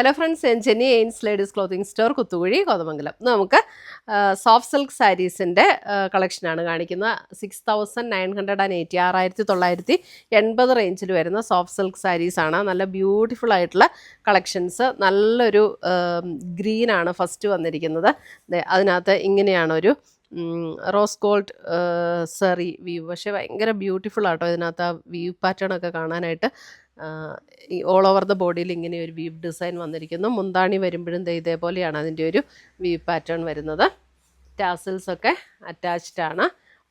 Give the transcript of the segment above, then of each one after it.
Hello friends, ഞാൻ Jenny എയിൻസ് ladies clothing store, Kuthukuzhi, Kothamangalam. നമുക്ക് സോഫ്റ്റ് സിൽക്ക് സാരീസിൻ്റെ കളക്ഷനാണ് കാണിക്കുന്നത്. 6980 6980 റേഞ്ചിൽ വരുന്ന സോഫ്റ്റ് സിൽക്ക് സാരീസാണ്. നല്ല ബ്യൂട്ടിഫുൾ ആയിട്ടുള്ള കളക്ഷൻസ്. നല്ലൊരു ഗ്രീനാണ് ഫസ്റ്റ് വന്നിരിക്കുന്നത്. അതിനകത്ത് ഇങ്ങനെയാണൊരു റോസ് ഗോൾഡ് സെറി വീവ്, പക്ഷേ ഭയങ്കര ബ്യൂട്ടിഫുൾ ആട്ടോ. ഇതിനകത്ത് ആ വീവ് പാറ്റേൺ ഒക്കെ കാണാനായിട്ട് ഈ ഓൾ ഓവർ ദ ബോഡിയിൽ ഇങ്ങനെ ഒരു വീവ് ഡിസൈൻ വന്നിരിക്കുന്നു. മുന്താണി വരുമ്പോഴും ഇതേപോലെയാണ് അതിൻ്റെ ഒരു വീവ് പാറ്റേൺ വരുന്നത്. ടാസിൽസ് ഒക്കെ അറ്റാച്ച്ഡ് ആണ്.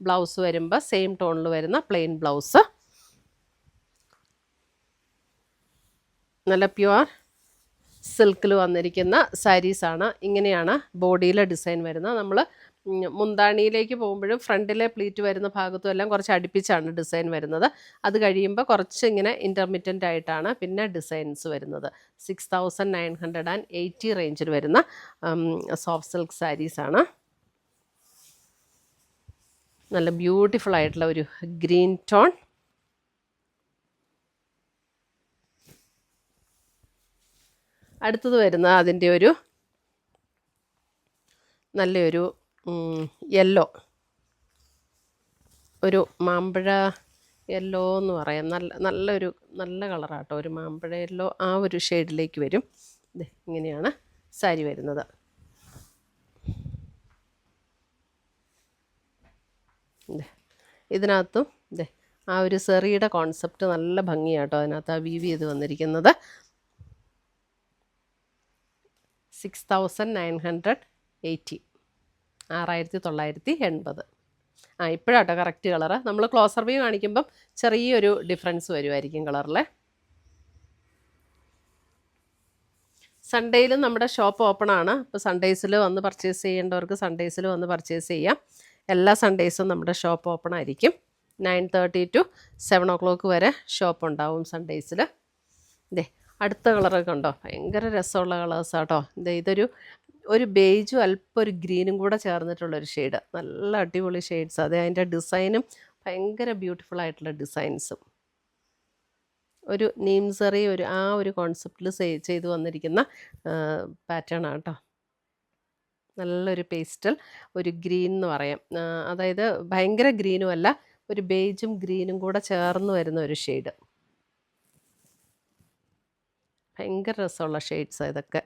ബ്ലൗസ് വരുമ്പോൾ സെയിം ടോണിൽ വരുന്ന പ്ലെയിൻ ബ്ലൗസ്. നല്ല പ്യുവർ സിൽക്കിൽ വന്നിരിക്കുന്ന സാരീസാണ്. ഇങ്ങനെയാണ് ബോഡിയിലെ ഡിസൈൻ വരുന്നത്. നമ്മൾ മുന്താണിയിലേക്ക് പോകുമ്പോഴും ഫ്രണ്ടിലെ പ്ലീറ്റ് വരുന്ന ഭാഗത്തും എല്ലാം കുറച്ച് അടുപ്പിച്ചാണ് ഡിസൈൻ വരുന്നത്. അത് കഴിയുമ്പോൾ കുറച്ച് ഇങ്ങനെ ഇൻ്റർമിറ്റൻ്റ് ആയിട്ടാണ് പിന്നെ ഡിസൈൻസ് വരുന്നത്. 6980 റേഞ്ചിൽ വരുന്ന സോഫ്റ്റ് സിൽക്ക് സാരീസാണ്. നല്ല ബ്യൂട്ടിഫുൾ ആയിട്ടുള്ള ഒരു ഗ്രീൻ ടോൺ. അടുത്തത് വരുന്ന അതിൻ്റെ ഒരു നല്ലൊരു യെല്ലോ, ഒരു മാമ്പഴ യെല്ലോ എന്ന് പറയാം. നല്ല കളറാട്ടോ. ഒരു മാമ്പഴ യെല്ലോ ആ ഒരു ഷെയ്ഡിലേക്ക് വരും. ഇങ്ങനെയാണ് സാരി വരുന്നത്. ഇതിനകത്തും ആ ഒരു സെറിയുടെ കോൺസെപ്റ്റ് നല്ല ഭംഗിയാട്ടോ. അതിനകത്ത് ആ വീവ് ചെയ്ത് വന്നിരിക്കുന്നത്. 6980 6980. ഇപ്പോഴാട്ടോ കറക്റ്റ് കളറ്. നമ്മൾ ക്ലോസർ വ്യൂ കാണിക്കുമ്പം ചെറിയൊരു ഡിഫറൻസ് വരുമായിരിക്കും കളറിൽ. സൺഡേയിലും നമ്മുടെ ഷോപ്പ് ഓപ്പൺ ആണ്. അപ്പോൾ സൺഡേയ്സിൽ വന്ന് പർച്ചേസ് ചെയ്യേണ്ടവർക്ക് സൺഡേയ്സിൽ വന്ന് പർച്ചേസ് ചെയ്യാം. എല്ലാ സൺഡേയ്സും നമ്മുടെ ഷോപ്പ് ഓപ്പൺ ആയിരിക്കും. 9:30 to 7 o'clock വരെ ഷോപ്പ് ഉണ്ടാവും സൺഡേയ്സിൽ. അടുത്ത കളറൊക്കെ ഉണ്ടോ? ഭയങ്കര രസമുള്ള കളേഴ്സാട്ടോ. ഇതൊരു ബേജും അല്പം ഒരു ഗ്രീനും കൂടെ ചേർന്നിട്ടുള്ളൊരു ഷെയ്ഡ്. നല്ല അടിപൊളി ഷെയ്ഡ്സ്. അതിൻ്റെ ഡിസൈനും ഭയങ്കര ബ്യൂട്ടിഫുൾ ആയിട്ടുള്ള ഡിസൈൻസും. ഒരു നീംസറി ആ ഒരു കോൺസെപ്റ്റിൽ ചെയ്തു വന്നിരിക്കുന്ന പാറ്റേൺ ആണ് കേട്ടോ. നല്ലൊരു പേസ്റ്റൽ, ഒരു ഗ്രീൻ എന്ന് പറയാം. അതായത് ഭയങ്കര ഗ്രീനും അല്ല, ഒരു ബേജും ഗ്രീനും കൂടെ ചേർന്ന് വരുന്ന ഒരു ഷെയ്ഡ്. ഭയങ്കര രസമുള്ള ഷെയ്ഡ്സാണ് ഇതൊക്കെ.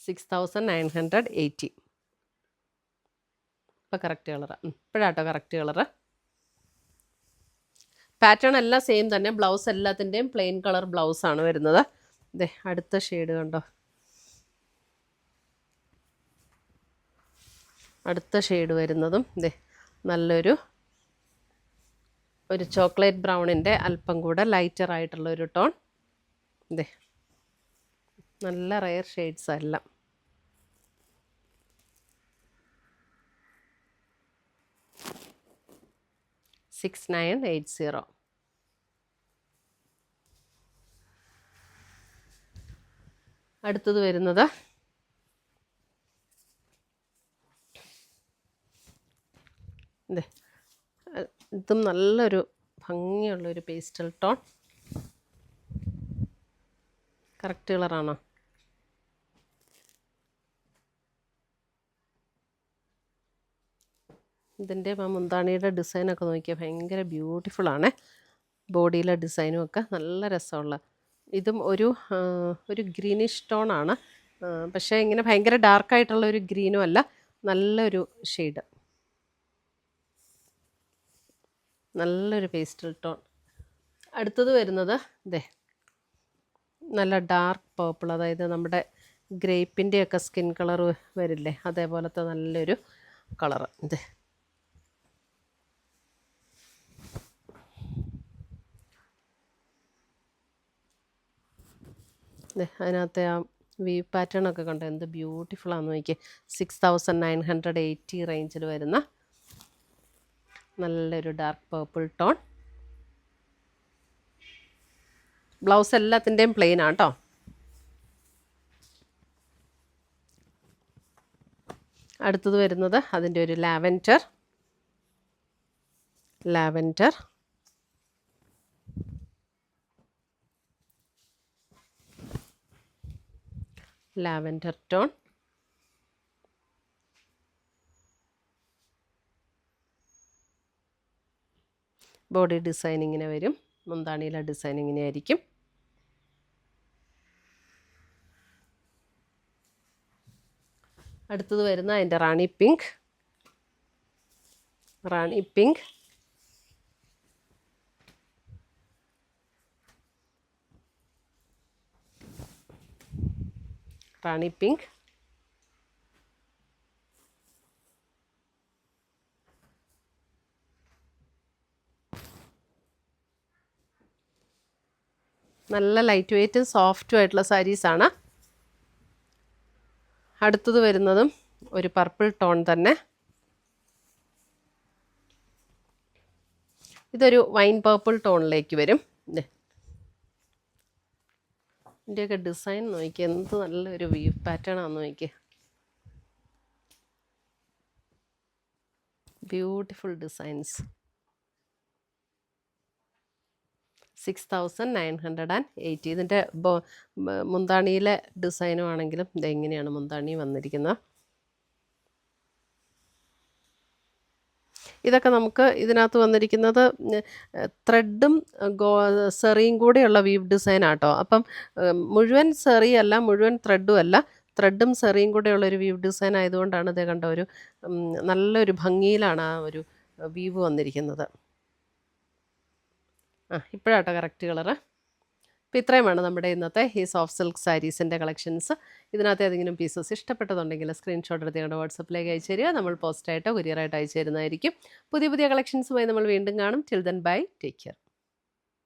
6980. ഇപ്പോൾ കറക്റ്റ് കളറാണ്. ഇപ്പോഴാട്ടോ കറക്റ്റ് കളറ്. പാറ്റേൺ എല്ലാം സെയിം തന്നെ. ബ്ലൗസ് എല്ലാത്തിൻ്റെയും പ്ലെയിൻ കളർ ബ്ലൗസാണ് വരുന്നത്. അടുത്ത ഷെയ്ഡ് കണ്ടോ? അടുത്ത ഷെയ്ഡ് വരുന്നതും നല്ലൊരു ചോക്ലേറ്റ് ബ്രൗണിൻ്റെ അല്പം കൂടെ ലൈറ്റർ ആയിട്ടുള്ളൊരു ടോൺ. നല്ല റെയർ ഷെയ്ഡ്സ് എല്ലാം. $6980. അടുത്തത് വരുന്നത് ഇതും നല്ലൊരു ഭംഗിയുള്ളൊരു പേസ്റ്റൽ ടോൺ. കറക്റ്റ് കളറാണോ? ഇതിൻ്റെ മുന്താണിയുടെ ഡിസൈനൊക്കെ നോക്കിയാൽ ഭയങ്കര ബ്യൂട്ടിഫുള്ളാണ്. ബോഡിയിലെ ഡിസൈനും ഒക്കെ നല്ല രസമുള്ള. ഇതും ഒരു ഗ്രീനിഷ് ടോണാണ്. പക്ഷേ ഇങ്ങനെ ഭയങ്കര ഡാർക്കായിട്ടുള്ള ഒരു ഗ്രീനും അല്ല, നല്ലൊരു ഷെയ്ഡ്, നല്ലൊരു പേസ്റ്റൽ ടോൺ. അടുത്തത് വരുന്നത് നല്ല ഡാർക്ക് പേർപ്പിൾ, അതായത് നമ്മുടെ ഗ്രേപ്പിൻ്റെയൊക്കെ സ്കിൻ കളർ വരില്ലേ, അതേപോലത്തെ നല്ലൊരു കളറ്. അതിനകത്തെ ആ വീവ് പാറ്റേൺ ഒക്കെ കണ്ടോ, എന്ത് ബ്യൂട്ടിഫുള്ളാണെന്ന് നോക്കിയേ. 6980 റേഞ്ചിൽ വരുന്ന നല്ലൊരു ഡാർക്ക് പേർപ്പിൾ ടോൺ. ബ്ലൗസ് എല്ലാത്തിൻ്റെയും പ്ലെയിൻ ആണ് കേട്ടോ. അടുത്തത് വരുന്നത് അതിൻ്റെ ഒരു lavender. Lavender tone, body design ഇങ്ങനെ വരും. മുന്താണിയിലെ ഡിസൈൻ ഇങ്ങനെ ആയിരിക്കും. അടുത്തത് വരുന്ന അതിൻ്റെ റാണി പിങ്ക്, റാണി പിങ്ക്, റാണി പിങ്ക്, നല്ല ലൈറ്റ് വെയ്റ്റും സോഫ്റ്റും ആയിട്ടുള്ള സാരീസാണ്. അടുത്തത് വരുന്നതും ഒരു പർപ്പിൾ ടോൺ തന്നെ. ഇതൊരു വൈൻ പർപ്പിൾ ടോണിലേക്ക് വരും. ഇതിൻ്റെയൊക്കെ ഡിസൈൻ നോക്കി, എന്ത് നല്ലൊരു വീവ് പാറ്റേൺ ആണെന്ന് നോക്കി. Beautiful designs. 6980. ഇതിൻ്റെ മുന്താണിയിലെ ഡിസൈനും ആണെങ്കിലും ഇതെങ്ങനെയാണ് മുന്താണി വന്നിരിക്കുന്നത്. ഇതൊക്കെ നമുക്ക് ഇതിനകത്ത് വന്നിരിക്കുന്നത് ത്രെഡും സെറിയും കൂടെയുള്ള വീവ് ഡിസൈൻ ആട്ടോ. അപ്പം മുഴുവൻ സെറി അല്ല, മുഴുവൻ ത്രെഡും അല്ല, ത്രെഡും സെറിയും കൂടെയുള്ളൊരു വീവ് ഡിസൈൻ ആയതുകൊണ്ടാണ് ഇത് കണ്ട ഒരു നല്ലൊരു ഭംഗിയിലാണ് ആ ഒരു വീവ് വന്നിരിക്കുന്നത്. ഇപ്പോഴാട്ടോ കറക്റ്റ് കളറ്. അപ്പോൾ ഇത്രയുമാണ് നമ്മുടെ ഇന്നത്തെ ഈ സോഫ്റ്റ് സിൽക്ക് സാരീസിൻ്റെ കളക്ഷൻസ്. ഇതിനകത്ത് ഏതെങ്കിലും പീസസ് ഇഷ്ടപ്പെട്ടതുണ്ടെങ്കിൽ സ്ക്രീൻഷോട്ട് എടുത്ത് ഞങ്ങളുടെ വാട്സപ്പിലേക്ക് അയച്ചു തരിക. നമ്മൾ പോസ്റ്റായിട്ടോ കൊറിയറായിട്ടോ അയച്ചു തരുന്നതായിരിക്കും. പുതിയ പുതിയ കളക്ഷൻസുമായി നമ്മൾ വീണ്ടും കാണും. Till then bye, take care.